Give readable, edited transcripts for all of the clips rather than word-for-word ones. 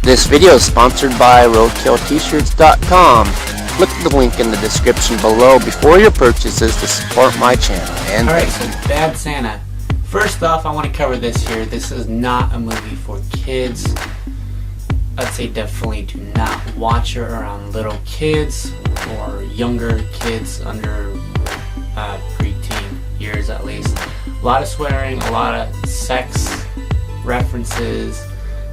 This video is sponsored by RoadkillT-shirts.com. Click the link in the description below before your purchases to support my channel. And alright, so Bad Santa. First off, I want to cover this here. This is not a movie for kids. I'd say definitely do not watch it around little kids or younger kids under preteen years at least. A lot of swearing, a lot of sex references.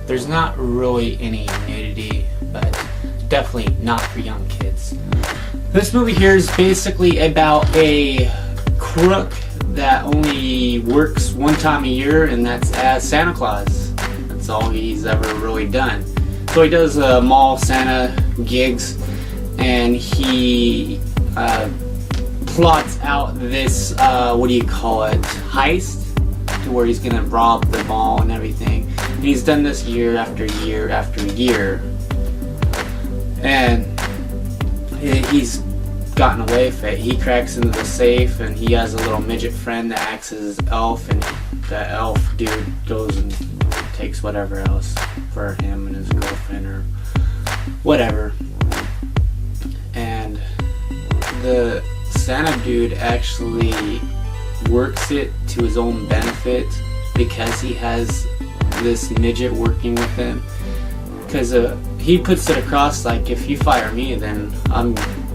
There's not really any nudity, but definitely not for young kids. This movie here is basically about a crook that only works one time a year, and that's as Santa Claus. That's all he's ever really done. So he does mall Santa gigs, and he plots out this, heist, to where he's gonna rob the mall and everything. And he's done this year after year after year, and he's gotten away with it. He cracks into the safe, and he has a little midget friend that acts as his elf, and the elf dude goes and takes whatever else for him and his girlfriend or whatever. And the Santa dude actually works it to his own benefit because he has this midget working with him, because he puts it across like, if you fire me, then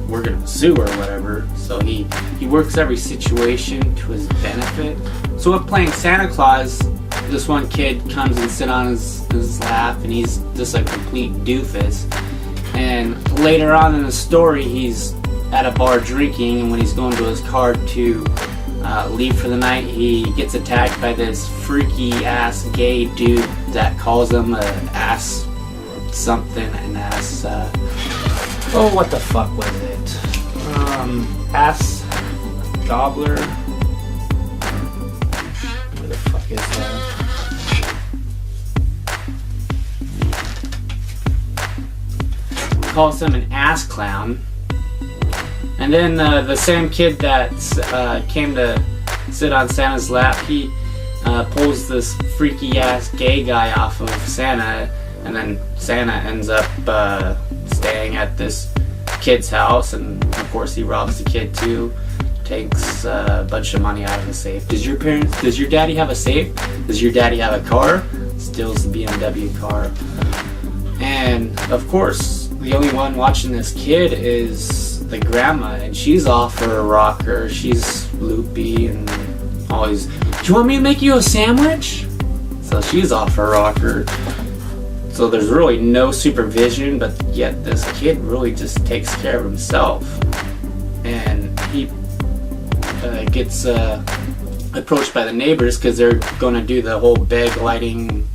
we're gonna sue or whatever. So he works every situation to his benefit. So with playing Santa Claus, this one kid comes and sits on his lap, and he's just a complete doofus. And later on in the story, he's at a bar drinking, and when he's going to his car to leave for the night, he gets attacked by this freaky ass gay dude that calls him a ass something, an ass what the fuck was it? Ass gobbler. Where the fuck is that? Calls him an ass clown. And then the same kid that came to sit on Santa's lap, he pulls this freaky ass gay guy off of Santa, and then Santa ends up staying at this kid's house, and of course he robs the kid too, takes a bunch of money out of the safe. Does your daddy have a safe? Does your daddy have a car? Steals the BMW car. And of course the only one watching this kid is the grandma, and she's off for a rocker. She's loopy and always, do you want me to make you a sandwich? So she's off for a rocker. So there's really no supervision, but yet this kid really just takes care of himself. And he gets approached by the neighbors because they're going to do the whole bag lighting,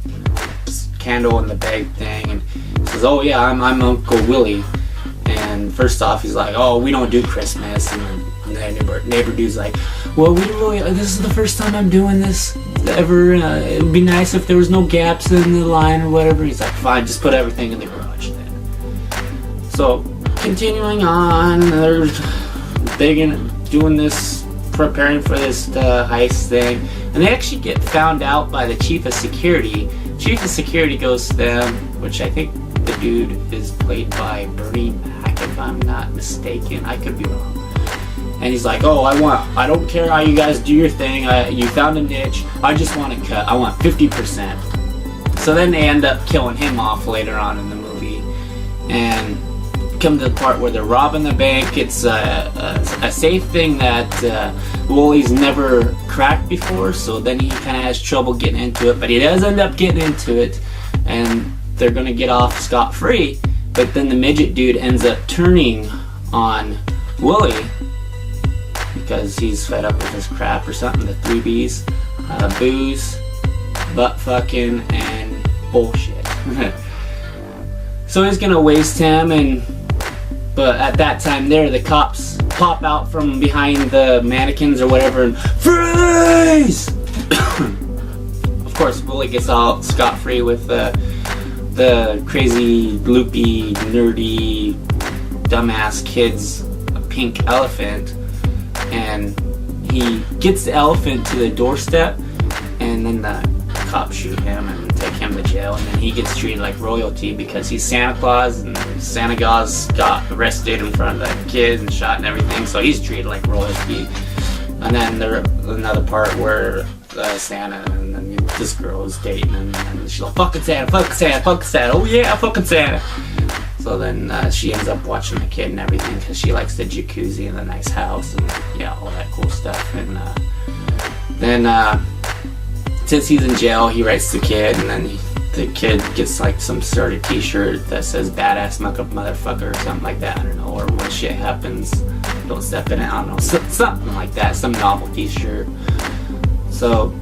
candle in the bag thing. And he says, oh yeah, I'm Uncle Willie. And first off, he's like, oh, we don't do Christmas. And the neighbor dude's like, well, this is the first time I'm doing this ever. It would be nice if there was no gaps in the line or whatever. He's like, fine, just put everything in the garage then. So, continuing on, they're doing this, preparing for this heist thing. And they actually get found out by the chief of security. Chief of security goes to them, which I think the dude is played by Bernie Mac, if I'm not mistaken. I could be wrong. And he's like, oh, I don't care how you guys do your thing. You found a niche. I just want a cut. I want 50%. So then they end up killing him off later on in the movie. And come to the part where they're robbing the bank. It's a safe thing that Willie's never cracked before. So then he kind of has trouble getting into it. But he does end up getting into it. And they're going to get off scot-free. But then the midget dude ends up turning on Willie, because he's fed up with his crap or something. The 3 B's, booze, butt fucking, and bullshit. So he's gonna waste him, but at that time there, the cops pop out from behind the mannequins or whatever and freeze! Of course, Willie gets all scot-free with the crazy, loopy, nerdy, dumbass kid's pink elephant. And he gets the elephant to the doorstep, and then the cops shoot him and take him to jail, and then he gets treated like royalty because he's Santa Claus, and Santa Claus got arrested in front of the kids and shot and everything, so he's treated like royalty. And then there's another part where Santa and then this girl is dating, and she's like, fucking Santa, fucking Santa, fucking Santa, oh yeah, fucking Santa. So then she ends up watching the kid and everything because she likes the jacuzzi and the nice house and yeah, all that cool stuff. And then since he's in jail, he writes the kid, and then the kid gets like some sort of t-shirt that says badass motherfucker or something like that, I don't know, or when shit happens, don't step in it, I don't know, something like that, some novel t-shirt. So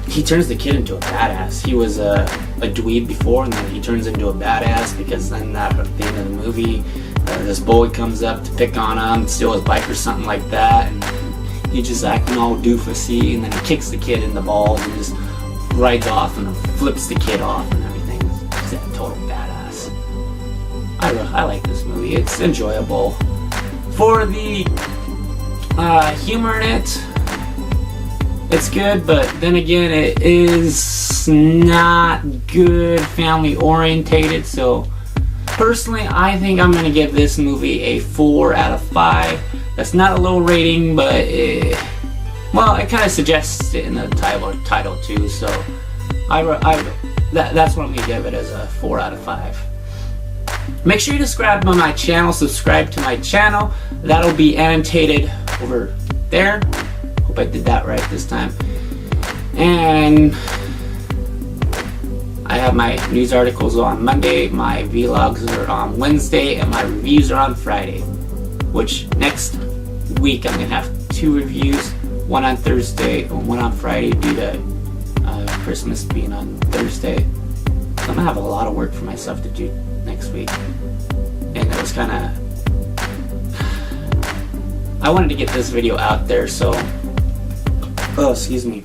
he turns the kid into a badass. He was a dweeb before, and then he turns into a badass because then at the end of the movie, this boy comes up to pick on him, steal his bike or something like that, and he's just acting all doofusy, and then he kicks the kid in the balls and just rides off and flips the kid off and everything. He's a total badass. I like this movie. It's enjoyable. For the humor in it, it's good, but then again, it is not good family orientated. So personally, I think I'm gonna give this movie a 4 out of 5. That's not a low rating, but well, it kind of suggests it in the title too. So that's what I'm gonna give it, as a 4 out of 5. Make sure you subscribe to my channel. Subscribe to my channel. That'll be annotated over there. Hope I did that right this time. And I have my news articles on Monday, my vlogs are on Wednesday, and my reviews are on Friday. Which next week I'm gonna have 2 reviews, one on Thursday and one on Friday due to Christmas being on Thursday. So I'm gonna have a lot of work for myself to do next week, and it was kind of, I wanted to get this video out there, so excuse me,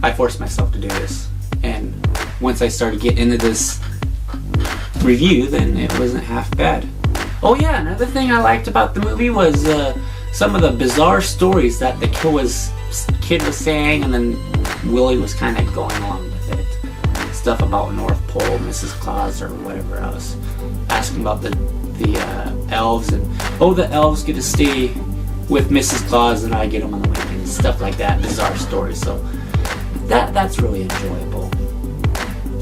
I forced myself to do this. And once I started getting into this review, then it wasn't half bad. Oh yeah, another thing I liked about the movie was some of the bizarre stories that the kid was saying, and then Willie was kind of going along with it. Stuff about North Pole, Mrs. Claus, or whatever else. Asking about the elves, and the elves get to stay with Mrs. Claus, and I get them on the weekend, stuff like that. Bizarre stories. So that's really enjoyable.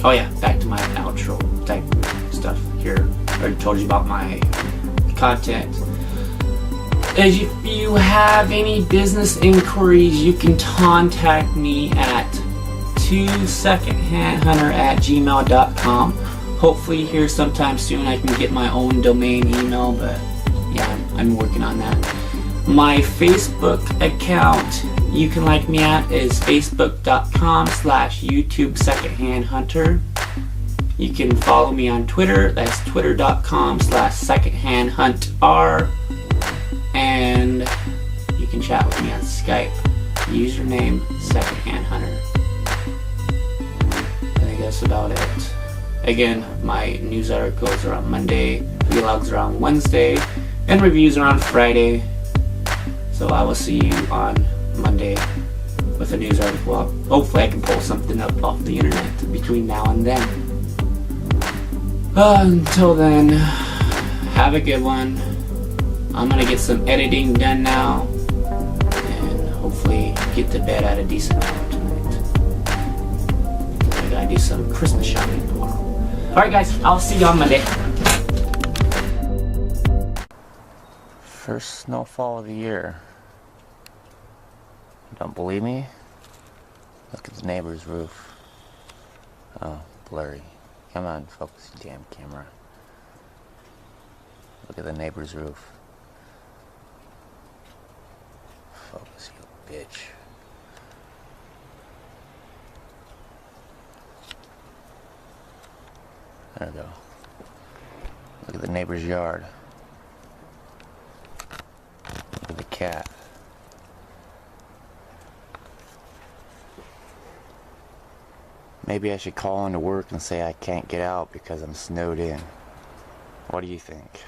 Oh yeah, back to my outro type stuff here. I already told you about my content. If you have any business inquiries, you can contact me at secondhandhunter@gmail.com. Hopefully here sometime soon I can get my own domain email, but yeah, I'm working on that. My Facebook account you can like me at is facebook.com/YouTube secondhandhunter. You can follow me on Twitter, that's twitter.com/secondhandhuntr. And you can chat with me on Skype, username secondhandhunter. I think that's about it. Again, my news articles are on Monday, vlogs are on Wednesday, and reviews are on Friday. So I will see you on Monday with a news article. Hopefully I can pull something up off the internet between now and then. Until then, have a good one. I'm gonna get some editing done now, and hopefully get to bed at a decent hour tonight. I gotta do some Christmas shopping tomorrow. Alright guys, I'll see you on Monday. First snowfall of the year. Don't believe me? Look at the neighbor's roof. Oh, blurry. Come on, focus your damn camera. Look at the neighbor's roof. Focus, you bitch. There we go. Look at the neighbor's yard. Look at the cat. Maybe I should call into work and say I can't get out because I'm snowed in. What do you think?